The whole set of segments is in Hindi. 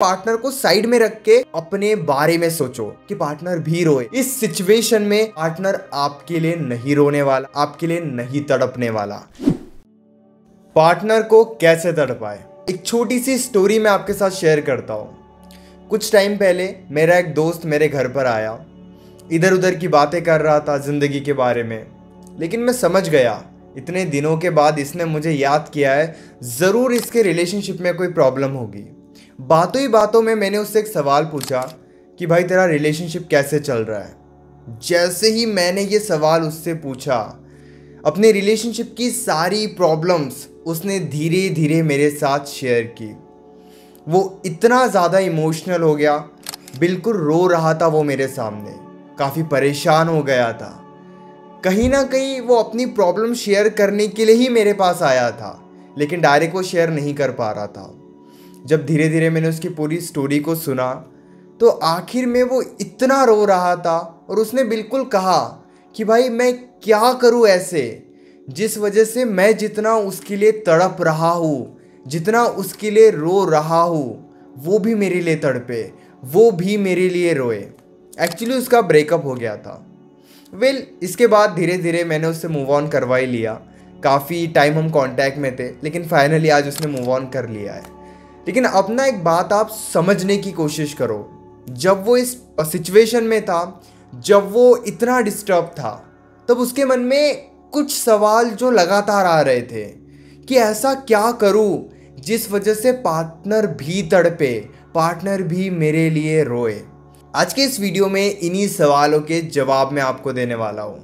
पार्टनर को साइड में रख के अपने बारे में सोचो कि पार्टनर भी रोए। इस सिचुएशन में पार्टनर आपके लिए नहीं रोने वाला, आपके लिए नहीं तड़पने वाला। पार्टनर को कैसे तड़पाए, एक छोटी सी स्टोरी मैं आपके साथ शेयर करता हूँ। कुछ टाइम पहले मेरा एक दोस्त मेरे घर पर आया, इधर उधर की बातें कर रहा था जिंदगी के बारे में, लेकिन मैं समझ गया इतने दिनों के बाद इसने मुझे याद किया है, ज़रूर इसके रिलेशनशिप में कोई प्रॉब्लम होगी। बातों ही बातों में मैंने उससे एक सवाल पूछा कि भाई तेरा रिलेशनशिप कैसे चल रहा है। जैसे ही मैंने ये सवाल उससे पूछा, अपने रिलेशनशिप की सारी प्रॉब्लम्स उसने धीरे धीरे मेरे साथ शेयर की। वो इतना ज़्यादा इमोशनल हो गया, बिल्कुल रो रहा था वो मेरे सामने, काफ़ी परेशान हो गया था। कहीं ना कहीं वो अपनी प्रॉब्लम शेयर करने के लिए ही मेरे पास आया था, लेकिन डायरेक्ट वो शेयर नहीं कर पा रहा था। जब धीरे धीरे मैंने उसकी पूरी स्टोरी को सुना तो आखिर में वो इतना रो रहा था और उसने बिल्कुल कहा कि भाई मैं क्या करूं ऐसे, जिस वजह से मैं जितना उसके लिए तड़प रहा हूँ, जितना उसके लिए रो रहा हूँ, वो भी मेरे लिए तड़पे, वो भी मेरे लिए रोए। एक्चुअली उसका ब्रेकअप हो गया था। इसके बाद धीरे धीरे मैंने उससे मूव ऑन करवा ही लिया। काफ़ी टाइम हम कांटेक्ट में थे, लेकिन फाइनली आज उसने मूव ऑन कर लिया है। लेकिन अब ना एक बात आप समझने की कोशिश करो, जब वो इस सिचुएशन में था, जब वो इतना डिस्टर्ब था, तब उसके मन में कुछ सवाल जो लगातार आ रहे थे कि ऐसा क्या करूं जिस वजह से पार्टनर भी तड़पे, पार्टनर भी मेरे लिए रोए। आज के इस वीडियो में इन्हीं सवालों के जवाब मैं आपको देने वाला हूं।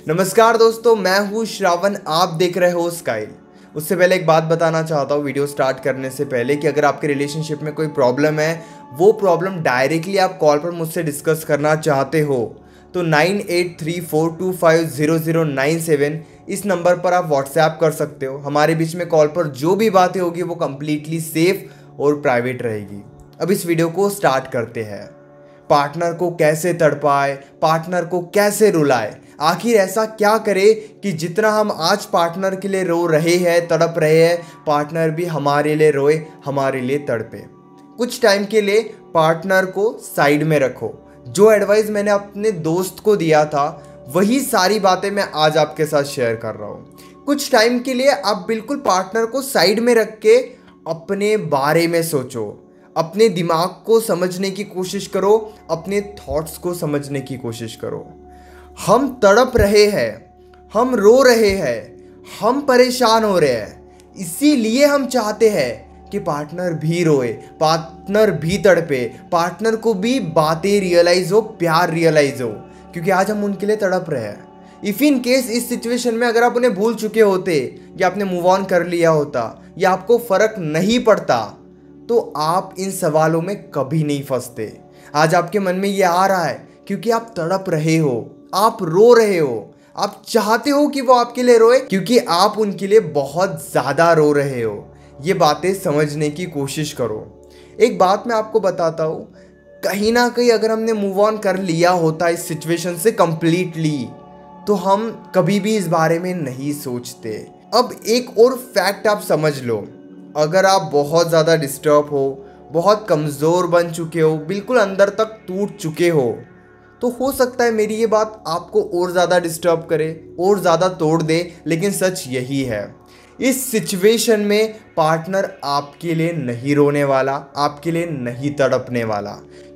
नमस्कार दोस्तों, मैं हूं श्रावण, आप देख रहे हो स्काइल। उससे पहले एक बात बताना चाहता हूँ वीडियो स्टार्ट करने से पहले कि अगर आपके रिलेशनशिप में कोई प्रॉब्लम है, वो प्रॉब्लम डायरेक्टली आप कॉल पर मुझसे डिस्कस करना चाहते हो तो 9834250097 इस नंबर पर आप व्हाट्सएप कर सकते हो। हमारे बीच में कॉल पर जो भी बातें होगी वो कम्प्लीटली सेफ और प्राइवेट रहेगी। अब इस वीडियो को स्टार्ट करते हैं। पार्टनर को कैसे तड़पाए, पार्टनर को कैसे रुलाए, आखिर ऐसा क्या करे कि जितना हम आज पार्टनर के लिए रो रहे हैं, तड़प रहे हैं, पार्टनर भी हमारे लिए रोए, हमारे लिए तड़पे। कुछ टाइम के लिए पार्टनर को साइड में रखो। जो एडवाइस मैंने अपने दोस्त को दिया था, वही सारी बातें मैं आज आपके साथ शेयर कर रहा हूँ। कुछ टाइम के लिए आप बिल्कुल पार्टनर को साइड में रख के अपने बारे में सोचो, अपने दिमाग को समझने की कोशिश करो, अपने थॉट्स को समझने की कोशिश करो। हम तड़प रहे हैं, हम रो रहे हैं, हम परेशान हो रहे हैं, इसीलिए हम चाहते हैं कि पार्टनर भी रोए, पार्टनर भी तड़पे, पार्टनर को भी बातें रियलाइज हो, प्यार रियलाइज हो, क्योंकि आज हम उनके लिए तड़प रहे हैं। इफ़ इन केस इस सिचुएशन में अगर आप उन्हें भूल चुके होते, या आपने मूव ऑन कर लिया होता, या आपको फ़र्क नहीं पड़ता, तो आप इन सवालों में कभी नहीं फंसते। आज आपके मन में ये आ रहा है क्योंकि आप तड़प रहे हो, आप रो रहे हो, आप चाहते हो कि वो आपके लिए रोए, क्योंकि आप उनके लिए बहुत ज़्यादा रो रहे हो। ये बातें समझने की कोशिश करो। एक बात मैं आपको बताता हूँ, कहीं ना कहीं अगर हमने मूव ऑन कर लिया होता इस सिचुएशन से कंप्लीटली, तो हम कभी भी इस बारे में नहीं सोचते। अब एक और फैक्ट आप समझ लो, अगर आप बहुत ज़्यादा डिस्टर्ब हो, बहुत कमज़ोर बन चुके हो, बिल्कुल अंदर तक टूट चुके हो, तो हो सकता है मेरी ये बात आपको और ज़्यादा डिस्टर्ब करे, और ज़्यादा तोड़ दे, लेकिन सच यही है। इस सिचुएशन में पार्टनर आपके लिए नहीं रोने वाला, आपके लिए नहीं तड़पने वाला,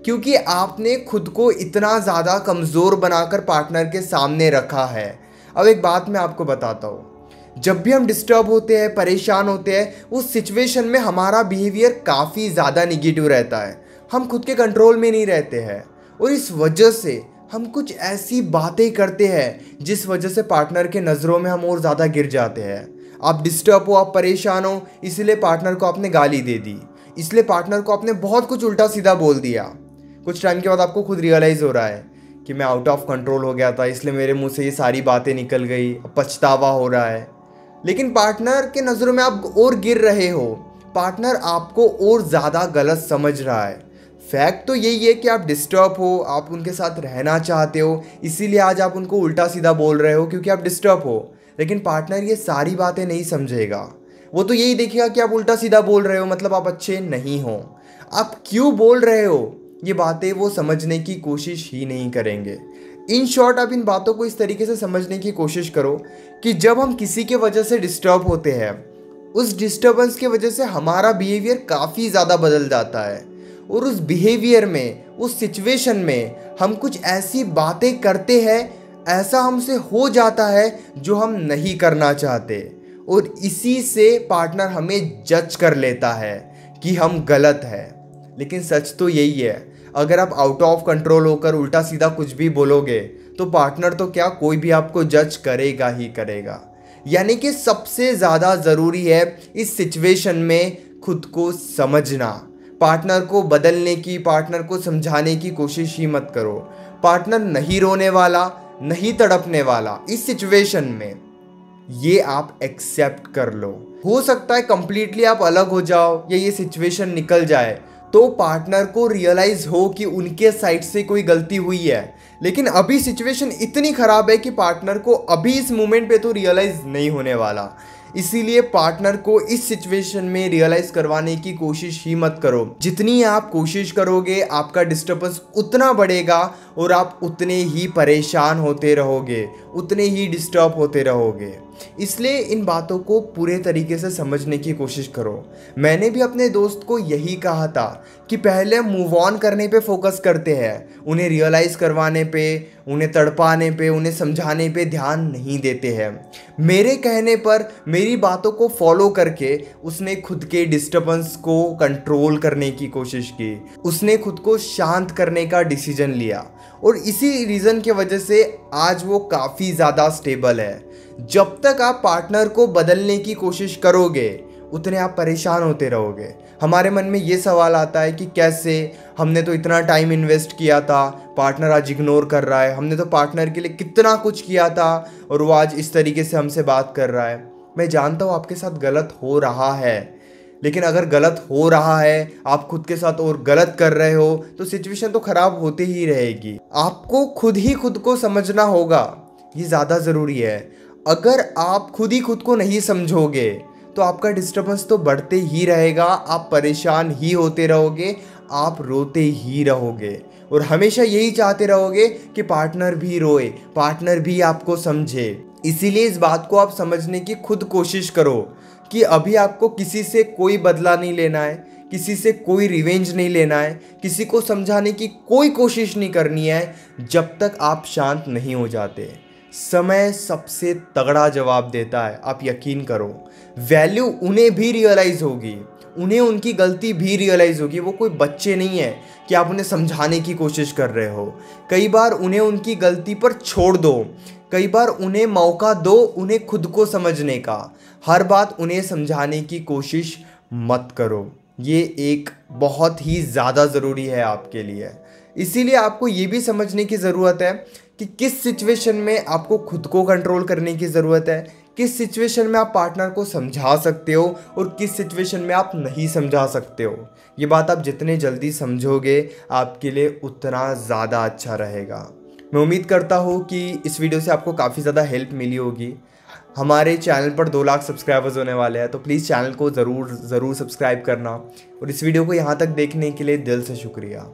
क्योंकि आपने खुद को इतना ज़्यादा कमज़ोर बनाकर पार्टनर के सामने रखा है। अब एक बात मैं आपको बताता हूँ, जब भी हम डिस्टर्ब होते हैं, परेशान होते हैं, उस सिचुएशन में हमारा बिहेवियर काफ़ी ज़्यादा निगेटिव रहता है। हम खुद के कंट्रोल में नहीं रहते हैं, और इस वजह से हम कुछ ऐसी बातें करते हैं जिस वजह से पार्टनर के नज़रों में हम और ज़्यादा गिर जाते हैं। आप डिस्टर्ब हो, आप परेशान हो, इसलिए पार्टनर को आपने गाली दे दी, इसलिए पार्टनर को आपने बहुत कुछ उल्टा सीधा बोल दिया। कुछ टाइम के बाद आपको खुद रियलाइज़ हो रहा है कि मैं आउट ऑफ कंट्रोल हो गया था, इसलिए मेरे मुंह से ये सारी बातें निकल गई, पछतावा हो रहा है। लेकिन पार्टनर के नज़रों में आप और गिर रहे हो, पार्टनर आपको और ज़्यादा गलत समझ रहा है। फैक्ट तो यही है कि आप डिस्टर्ब हो, आप उनके साथ रहना चाहते हो, इसीलिए आज आप उनको उल्टा सीधा बोल रहे हो क्योंकि आप डिस्टर्ब हो। लेकिन पार्टनर ये सारी बातें नहीं समझेगा, वो तो यही देखेगा कि आप उल्टा सीधा बोल रहे हो, मतलब आप अच्छे नहीं हो। आप क्यों बोल रहे हो, ये बातें वो समझने की कोशिश ही नहीं करेंगे। इन शॉर्ट, आप इन बातों को इस तरीके से समझने की कोशिश करो कि जब हम किसी के वजह से डिस्टर्ब होते हैं, उस डिस्टर्बेंस की वजह से हमारा बिहेवियर काफ़ी ज़्यादा बदल जाता है, और उस बिहेवियर में, उस सिचुएशन में हम कुछ ऐसी बातें करते हैं, ऐसा हमसे हो जाता है जो हम नहीं करना चाहते, और इसी से पार्टनर हमें जज कर लेता है कि हम गलत हैं। लेकिन सच तो यही है, अगर आप आउट ऑफ कंट्रोल होकर उल्टा सीधा कुछ भी बोलोगे तो पार्टनर तो क्या, कोई भी आपको जज करेगा ही करेगा। यानी कि सबसे ज़्यादा ज़रूरी है इस सिचुएशन में खुद को समझना। पार्टनर को बदलने की, पार्टनर को समझाने की कोशिश ही मत करो। पार्टनर नहीं रोने वाला, नहीं तड़पने वाला इस सिचुएशन में, ये आप एक्सेप्ट कर लो। हो सकता है कंप्लीटली आप अलग हो जाओ या ये सिचुएशन निकल जाए तो पार्टनर को रियलाइज हो कि उनके साइड से कोई गलती हुई है, लेकिन अभी सिचुएशन इतनी खराब है कि पार्टनर को अभी इस मोमेंट पे तो रियलाइज नहीं होने वाला। इसीलिए पार्टनर को इस सिचुएशन में रियलाइज करवाने की कोशिश ही मत करो। जितनी आप कोशिश करोगे आपका डिस्टर्बेंस उतना बढ़ेगा और आप उतने ही परेशान होते रहोगे, उतने ही डिस्टर्ब होते रहोगे। इसलिए इन बातों को पूरे तरीके से समझने की कोशिश करो। मैंने भी अपने दोस्त को यही कहा था कि पहले मूव ऑन करने पे फोकस करते हैं, उन्हें रियलाइज़ करवाने पे, उन्हें तड़पाने पे, उन्हें समझाने पे ध्यान नहीं देते हैं। मेरे कहने पर, मेरी बातों को फॉलो करके उसने खुद के डिस्टर्बेंस को कंट्रोल करने की कोशिश की, उसने खुद को शांत करने का डिसीजन लिया, और इसी रीज़न की वजह से आज वो काफ़ी ज़्यादा स्टेबल है। जब तक आप पार्टनर को बदलने की कोशिश करोगे उतने आप परेशान होते रहोगे। हमारे मन में ये सवाल आता है कि कैसे, हमने तो इतना टाइम इन्वेस्ट किया था, पार्टनर आज इग्नोर कर रहा है, हमने तो पार्टनर के लिए कितना कुछ किया था और वो आज इस तरीके से हमसे बात कर रहा है। मैं जानता हूँ आपके साथ गलत हो रहा है, लेकिन अगर गलत हो रहा है, आप खुद के साथ और गलत कर रहे हो तो सिचुएशन तो ख़राब होती ही रहेगी। आपको खुद ही खुद को समझना होगा, ये ज़्यादा ज़रूरी है। अगर आप खुद ही खुद को नहीं समझोगे तो आपका डिस्टर्बेंस तो बढ़ते ही रहेगा, आप परेशान ही होते रहोगे, आप रोते ही रहोगे और हमेशा यही चाहते रहोगे कि पार्टनर भी रोए, पार्टनर भी आपको समझे। इसीलिए इस बात को आप समझने की खुद कोशिश करो कि अभी आपको किसी से कोई बदला नहीं लेना है, किसी से कोई रिवेंज नहीं लेना है, किसी को समझाने की कोई कोशिश नहीं करनी है जब तक आप शांत नहीं हो जाते। समय सबसे तगड़ा जवाब देता है, आप यकीन करो। वैल्यू उन्हें भी रियलाइज़ होगी, उन्हें उनकी गलती भी रियलाइज़ होगी। वो कोई बच्चे नहीं है कि आप उन्हें समझाने की कोशिश कर रहे हो। कई बार उन्हें उनकी गलती पर छोड़ दो, कई बार उन्हें मौका दो उन्हें खुद को समझने का। हर बात उन्हें समझाने की कोशिश मत करो, ये एक बहुत ही ज़्यादा ज़रूरी है आपके लिए। इसीलिए आपको ये भी समझने की ज़रूरत है कि किस सिचुएशन में आपको खुद को कंट्रोल करने की ज़रूरत है, किस सिचुएशन में आप पार्टनर को समझा सकते हो और किस सिचुएशन में आप नहीं समझा सकते हो। ये बात आप जितने जल्दी समझोगे आपके लिए उतना ज़्यादा अच्छा रहेगा। मैं उम्मीद करता हूँ कि इस वीडियो से आपको काफ़ी ज़्यादा हेल्प मिली होगी। हमारे चैनल पर 2 लाख सब्सक्राइबर्स होने वाले हैं, तो प्लीज़ चैनल को ज़रूर सब्सक्राइब करना, और इस वीडियो को यहाँ तक देखने के लिए दिल से शुक्रिया।